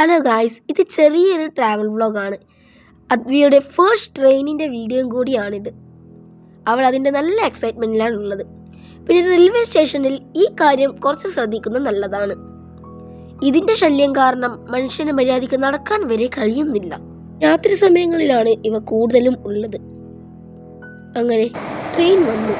Hello guys, ഇത് ചെറിയൊരു travel വ്ളോഗാണ്. അദ്വിയുടെ ഫസ്റ്റ് ട്രെയിനിൻ്റെ വീഡിയോയും കൂടിയാണിത്. അവൾ അതിൻ്റെ നല്ല എക്സൈറ്റ്മെൻറ്റിലാണ് ഉള്ളത്. പിന്നെ റെയിൽവേ സ്റ്റേഷനിൽ ഈ കാര്യം കുറച്ച് ശ്രദ്ധിക്കുന്നത് നല്ലതാണ്. ഇതിൻ്റെ ശല്യം കാരണം മനുഷ്യന് മര്യാദയ്ക്ക് നടക്കാൻ വരെ കഴിയുന്നില്ല. രാത്രി സമയങ്ങളിലാണ് ഇവ കൂടുതലും ഉള്ളത്. അങ്ങനെ ട്രെയിൻ വന്നു.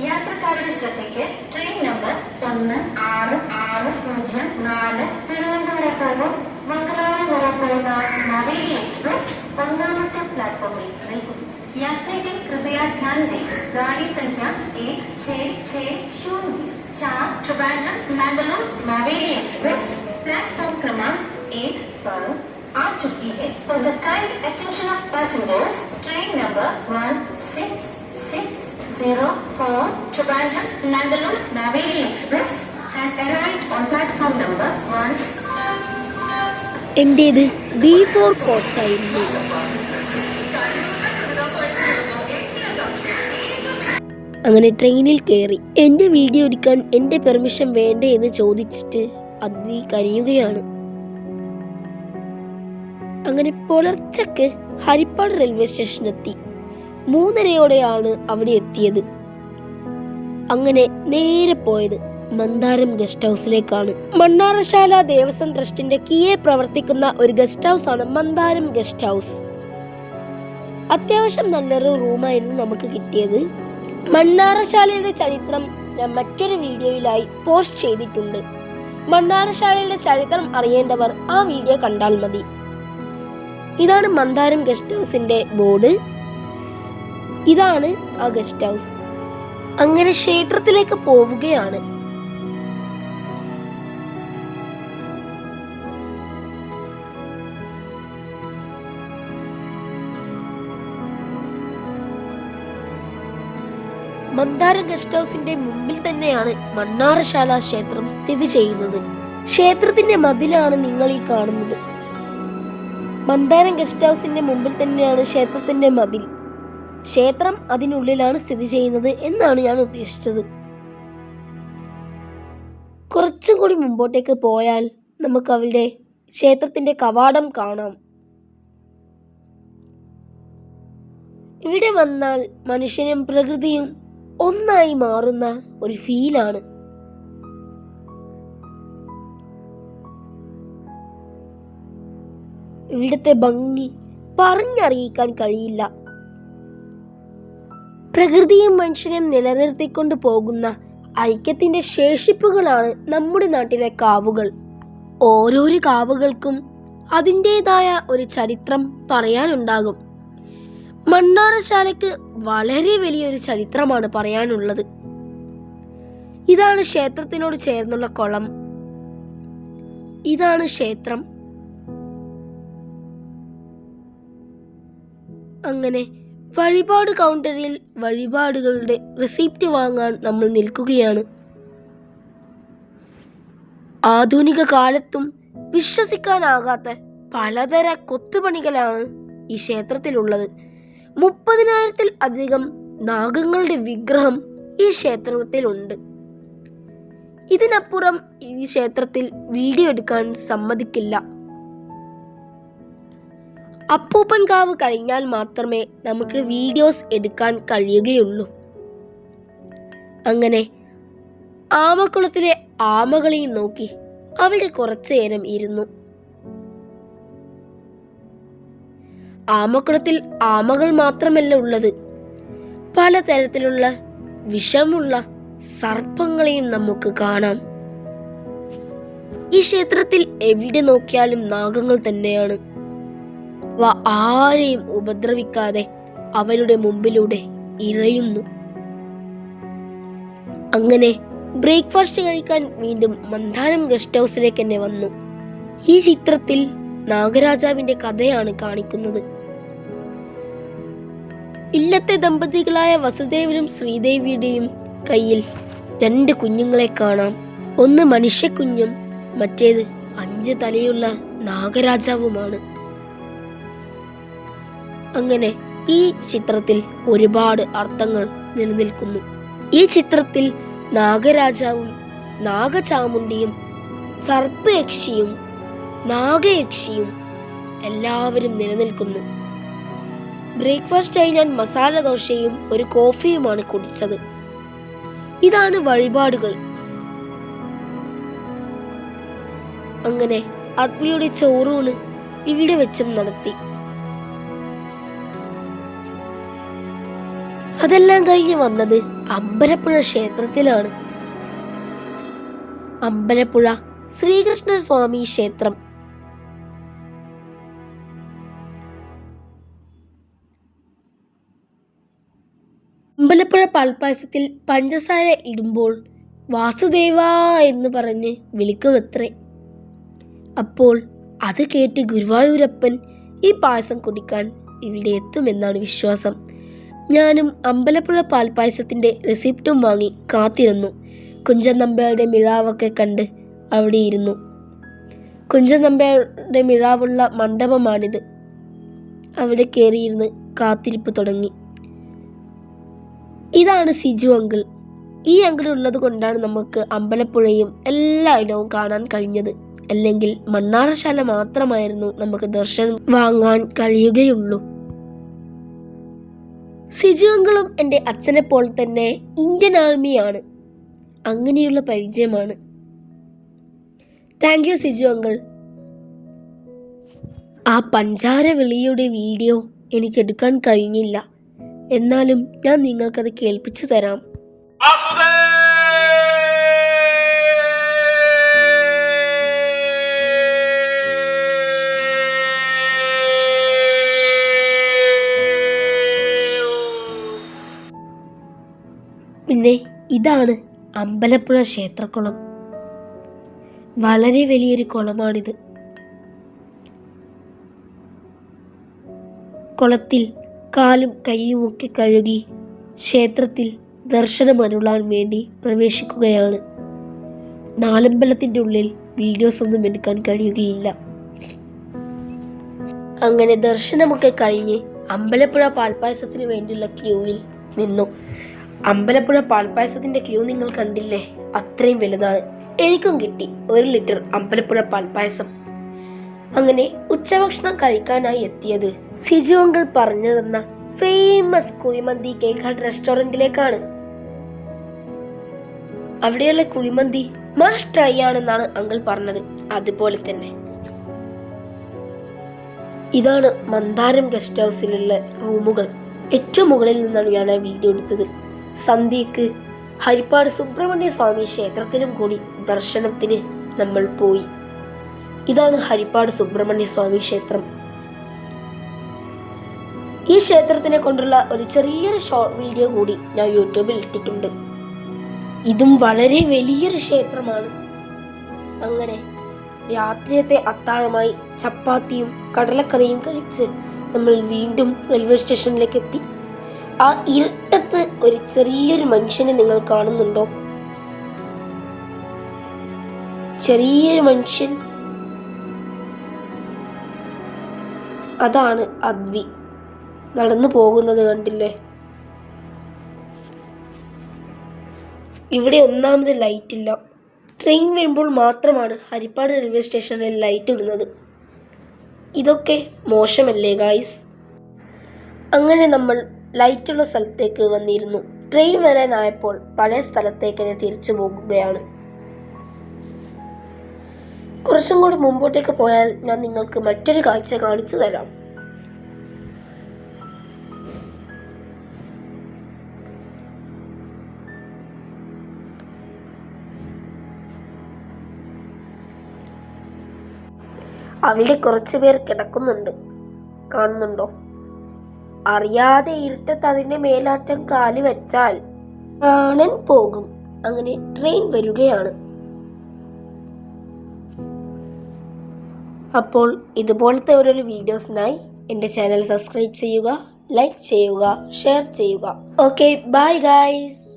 യാത്രക്കാരുടെ ശ്രദ്ധയ്ക്ക് ട്രെയിൻ നമ്പർ 1660 തിരുവനന്തപുരത്തോളം മംഗളൂരു വരെ പോകുന്ന നവേലി एक्सप्रेस ഒന്നാമത്തെ प्लेटफॉर्मिल निकलती। यात्री के कृपया ध्यान दें, गाड़ी संख्या 1660 ट्रिवांड्रम मैंगलोर नवेली एक्सप्रेस प्लेटफॉर्म क्रमांक 1 पर आ चुकी है। For the kind attention of passengers, train number 1660 Trivandrum Mangalore Naveli Express has arrived on platform number 1. എൻ്റേത് B4 കോച്ചായിരുന്നു. അങ്ങനെ ട്രെയിനിൽ കയറി. എൻ്റെ വീഡിയോ എടുക്കാൻ എൻ്റെ പെർമിഷൻ വേണ്ടേ എന്ന് ചോദിച്ചിട്ട് അദ്വി കരയുകയാണ്. അങ്ങനെ പുലർച്ചക്ക് ഹരിപ്പാട് റെയിൽവേ സ്റ്റേഷനെത്തി. 3:30 അവിടെ എത്തിയത്. അങ്ങനെ നേരെ പോയത് മന്ദാരം ഗസ്റ്റ് ഹൗസിലേക്കാണ്. മണ്ണാറശാല ദേവസ്വം ട്രസ്റ്റിന്റെ കീഴെ പ്രവർത്തിക്കുന്ന ഒരു ഗസ്റ്റ് ഹൗസ് ആണ് മന്ദാരം ഗസ്റ്റ് ഹൗസ്. അത്യാവശ്യം നല്ലൊരു റൂമായിരുന്നു നമുക്ക് കിട്ടിയത്. മണ്ണാറശാലയുടെ ചരിത്രം ഞാൻ മറ്റൊരു വീഡിയോയിലായി പോസ്റ്റ് ചെയ്തിട്ടുണ്ട്. മണ്ണാറശാലയുടെ ചരിത്രം അറിയേണ്ടവർ ആ വീഡിയോ കണ്ടാൽ മതി. ഇതാണ് മന്ദാരം ഗസ്റ്റ് ഹൗസിന്റെ ബോർഡ്. ഇതാണ് ആ ഗസ്റ്റ് ഹൗസ്. അങ്ങനെ ക്ഷേത്രത്തിലേക്ക് പോവുകയാണ്. മന്ദാരം ഗസ്റ്റ് ഹൗസിന്റെ മുമ്പിൽ തന്നെയാണ് മണ്ണാറശാല ക്ഷേത്രം സ്ഥിതി ചെയ്യുന്നത്. ക്ഷേത്രത്തിന്റെ മതിലാണ് നിങ്ങൾ ഈ കാണുന്നത്. മന്ദാരം ഗസ്റ്റ് ഹൗസിന്റെ മുമ്പിൽ തന്നെയാണ് ക്ഷേത്രത്തിന്റെ മതിൽ. ക്ഷേത്രം അതിനുള്ളിലാണ് സ്ഥിതി ചെയ്യുന്നത് എന്നാണ് ഞാൻ ഉദ്ദേശിച്ചത്. കുറച്ചും കൂടി മുമ്പോട്ടേക്ക് പോയാൽ നമുക്ക് അവിടെ ക്ഷേത്രത്തിന്റെ കവാടം കാണാം. ഇവിടെ വന്നാൽ മനുഷ്യനും പ്രകൃതിയും ഒന്നായി മാറുന്ന ഒരു ഫീലാണ്. ഇവിടുത്തെ ഭംഗി പറഞ്ഞറിയിക്കാൻ കഴിയില്ല. പ്രകൃതിയും മനുഷ്യനും നിലനിർത്തിക്കൊണ്ട് പോകുന്ന ഐക്യത്തിന്റെ ശേഷിപ്പുകളാണ് നമ്മുടെ നാട്ടിലെ കാവുകൾ. ഓരോരോ കാവുകൾക്കും അതിൻ്റെതായ ഒരു ചരിത്രം പറയാനുണ്ടാകും. മണ്ണാറശാലയ്ക്ക് വളരെ വലിയൊരു ചരിത്രമാണ് പറയാനുള്ളത്. ഇതാണ് ക്ഷേത്രത്തിനോട് ചേർന്നുള്ള കുളം. ഇതാണ് ക്ഷേത്രം. അങ്ങനെ വഴിപാട് കൗണ്ടറിൽ വഴിപാടുകളുടെ റെസിപ്റ്റ് വാങ്ങാൻ നമ്മൾ നിൽക്കുകയാണ്. ആധുനിക കാലത്തും വിശ്വസിക്കാനാകാത്ത പലതര കൊത്തുപണികളാണ് ഈ ക്ഷേത്രത്തിലുള്ളത്. 30,000-ൽ-അധികം നാഗങ്ങളുടെ വിഗ്രഹം ഈ ക്ഷേത്രത്തിലുണ്ട്. ഇതിനപ്പുറം ഈ ക്ഷേത്രത്തിൽ വീഡിയോ എടുക്കാൻ സമ്മതിക്കില്ല. അപ്പൂപ്പൻ കാവ് കഴിഞ്ഞാൽ മാത്രമേ നമുക്ക് വീഡിയോസ് എടുക്കാൻ കഴിയുകയുള്ളൂ. അങ്ങനെ ആമക്കുളത്തിലെ ആമകളെയും നോക്കി അവിടെ കുറച്ചു നേരം ഇരുന്നു. ആമക്കുളത്തിൽ ആമകൾ മാത്രമല്ല ഉള്ളത്, പലതരത്തിലുള്ള വിഷമുള്ള സർപ്പങ്ങളെയും നമുക്ക് കാണാം. ഈ ക്ഷേത്രത്തിൽ എവിടെ നോക്കിയാലും നാഗങ്ങൾ തന്നെയാണ്. ആരെയും ഉപദ്രവിക്കാതെ അവരുടെ മുമ്പിലൂടെ ഇഴയുന്നു. അങ്ങനെ ബ്രേക്ക്ഫാസ്റ്റ് കഴിക്കാൻ വീണ്ടും മന്ദാരം ഗസ്റ്റ് ഹൗസിലേക്ക് തന്നെ വന്നു. ഈ ചിത്രത്തിൽ നാഗരാജാവിന്റെ കഥയാണ് കാണിക്കുന്നത്. ഇല്ലത്തെ ദമ്പതികളായ വസുദേവനും ശ്രീദേവിയുടെയും കയ്യിൽ 2 കുഞ്ഞുങ്ങളെ കാണാം. ഒന്ന് മനുഷ്യക്കുഞ്ഞും മറ്റേത് 5 തലയുള്ള നാഗരാജാവുമാണ്. അങ്ങനെ ഈ ചിത്രത്തിൽ ഒരുപാട് അർത്ഥങ്ങൾ നിലനിൽക്കുന്നു. ഈ ചിത്രത്തിൽ നാഗരാജാവും നാഗചാമുണ്ടിയും സർപ്പയക്ഷിയും നാഗയക്ഷിയും എല്ലാവരും നിലനിൽക്കുന്നു. ബ്രേക്ക്ഫാസ്റ്റായി ഞാൻ മസാല ദോശയും ഒരു കോഫിയുമാണ് കുടിച്ചത്. ഇതാണ് വഴിപാടുകൾ. അങ്ങനെ അഗ്നിയുടെ ചോറൂണ് ഇവിടെ വെച്ചും നടത്തി. അതെല്ലാം കഴിഞ്ഞ് വന്നത് അമ്പലപ്പുഴ ക്ഷേത്രത്തിലാണ്. അമ്പലപ്പുഴ ശ്രീകൃഷ്ണ സ്വാമി ക്ഷേത്രം. അമ്പലപ്പുഴ പാൽപ്പായസത്തിൽ പഞ്ചസാര ഇടുമ്പോൾ വാസുദേവ എന്ന് പറഞ്ഞ് വിളിക്കുമത്രേ. അപ്പോൾ അത് കേട്ട് ഗുരുവായൂരപ്പൻ ഈ പായസം കുടിക്കാൻ ഇവിടെ എത്തുമെന്നാണ് വിശ്വാസം. ഞാനും അമ്പലപ്പുഴ പാൽപ്പായസത്തിൻ്റെ റെസിപ്റ്റും വാങ്ങി കാത്തിരുന്നു. കുഞ്ചൻ നമ്പ്യാരുടെ മിഴാവൊക്കെ കണ്ട് അവിടെ ഇരുന്നു. കുഞ്ചൻ നമ്പ്യാരുടെ മിഴാവുള്ള മണ്ഡപമാണിത്. അവിടെ കയറിയിരുന്ന് കാത്തിരിപ്പ് തുടങ്ങി. ഇതാണ് സിജു അങ്കിൾ. ഈ അങ്കിൾ ഉള്ളത് കൊണ്ടാണ് നമുക്ക് അമ്പലപ്പുഴയും എല്ലാ ഇടവും കാണാൻ കഴിഞ്ഞത്. അല്ലെങ്കിൽ മണ്ണാറശാല മാത്രമായിരുന്നു നമുക്ക് ദർശനം വാങ്ങാൻ കഴിയുകയുള്ളൂ. സിജു അങ്കിളും എൻ്റെ അച്ഛനെ പോലെ തന്നെ ഇന്ത്യൻ ആർമിയാണ്. അങ്ങനെയുള്ള പരിചയമാണ്. Thank you Siju uncle. ആ പഞ്ചാര വിളിയുടെ വീഡിയോ എനിക്ക് എടുക്കാൻ കഴിഞ്ഞില്ല. എന്നാലും ഞാൻ നിങ്ങൾക്കത് കേൾപ്പിച്ചു തരാം. പിന്നെ ഇതാണ് അമ്പലപ്പുഴ ക്ഷേത്രക്കുളം. വളരെ വലിയൊരു കുളമാണിത്. കുളത്തിൽ കാലും കൈയുമൊക്കെ കഴുകി ക്ഷേത്രത്തിൽ ദർശനമരുളാൻ വേണ്ടി പ്രവേശിക്കുകയാണ്. നാലമ്പലത്തിൻ്റെ ഉള്ളിൽ വീഡിയോസ് ഒന്നും എടുക്കാൻ കഴിയുകയില്ല. അങ്ങനെ ദർശനമൊക്കെ കഴിഞ്ഞ് അമ്പലപ്പുഴ പാൽപ്പായസത്തിന് വേണ്ടിയുള്ള ക്യൂവിൽ നിന്നു. അമ്പലപ്പുഴ പാൽപ്പായസത്തിൻ്റെ ക്യൂ നിങ്ങൾ കണ്ടില്ലേ? അത്രയും വലുതാണ്. എനിക്കും കിട്ടി 1 ലിറ്റർ അമ്പലപ്പുഴ പാൽപ്പായസം. അങ്ങനെ ഉച്ചഭക്ഷണം കഴിക്കാനായി എത്തിയത് സിജു അങ്കിൾ പറഞ്ഞു തന്ന ഫേമസ് കുഴിമന്തി കേക്ക് ഹട്ട് റെസ്റ്റോറൻറ്റിലേക്കാണ്. അവിടെയുള്ള കുഴിമന്തി മസ്റ്റ് ട്രൈ ആണെന്നാണ് അങ്കിൾ പറഞ്ഞത്. അതുപോലെ തന്നെ ഇതാണ് മന്ദാരം ഗസ്റ്റ് ഹൗസിലുള്ള റൂമുകൾ. ഏറ്റവും മുകളിൽ നിന്നാണ് ഞാൻ ആ വീഡിയോ എടുത്തത്. സന്ധ്യക്ക് ഹരിപ്പാട് സുബ്രഹ്മണ്യ സ്വാമി ക്ഷേത്രത്തിലും കൂടി ദർശനത്തിന് നമ്മൾ പോയി. ഇതാണ് ഹരിപ്പാട് സുബ്രഹ്മണ്യ സ്വാമി ക്ഷേത്രം. ഈ ക്ഷേത്രത്തിനെ കൊണ്ടുള്ള ഒരു ചെറിയൊരു ഷോർട്ട് വീഡിയോ കൂടി ഞാൻ യൂട്യൂബിൽ ഇട്ടിട്ടുണ്ട്. ഇതും വളരെ വലിയൊരു ക്ഷേത്രമാണ്. അങ്ങനെ രാത്രിയത്തെ അത്താഴമായി ചപ്പാത്തിയും കടലക്കറിയും കഴിച്ച് നമ്മൾ വീണ്ടും റെയിൽവേ സ്റ്റേഷനിലേക്ക് എത്തി. ആ ഇരുട്ടത്ത് ഒരു ചെറിയൊരു മനുഷ്യനെ നിങ്ങൾ കാണുന്നുണ്ടോ? ചെറിയൊരു മനുഷ്യൻ. അതാണ് അദ്വി നടന്നു പോകുന്നത് കണ്ടില്ലേ? ഇവിടെ ഒന്നാമത് ലൈറ്റ് ഇല്ല. ട്രെയിൻ വരുമ്പോൾ മാത്രമാണ് ഹരിപ്പാട് റെയിൽവേ സ്റ്റേഷനിൽ ലൈറ്റ് ഇടുന്നത്. ഇതൊക്കെ മോശമല്ലേ ഗായ്സ്? അങ്ങനെ നമ്മൾ ലൈറ്റുള്ള സ്ഥലത്തേക്ക് വന്നിരുന്നു. ട്രെയിൻ വരാനായപ്പോൾ പഴയ സ്ഥലത്തേക്ക് തന്നെ തിരിച്ചു പോകുകയാണ്. കുറച്ചും കൂടി മുമ്പോട്ടേക്ക് പോയാൽ ഞാൻ നിങ്ങൾക്ക് മറ്റൊരു കാഴ്ച കാണിച്ചു തരാം. അവിടെ കുറച്ചു പേർ കിടക്കുന്നുണ്ട്, കാണുന്നുണ്ടോ? അറിയാതെ ഇരുട്ടത്ത് അതിന്റെ മേലാറ്റം കാല് വെച്ചാൽ പ്രാണൻ പോകും. അങ്ങനെ ട്രെയിൻ വരികയാണ്. അപ്പോൾ ഇതുപോലത്തെ ഓരോരോ വീഡിയോസിനായി എൻ്റെ ചാനൽ സബ്സ്ക്രൈബ് ചെയ്യുക, ലൈക്ക് ചെയ്യുക, ഷെയർ ചെയ്യുക. Okay, bye guys.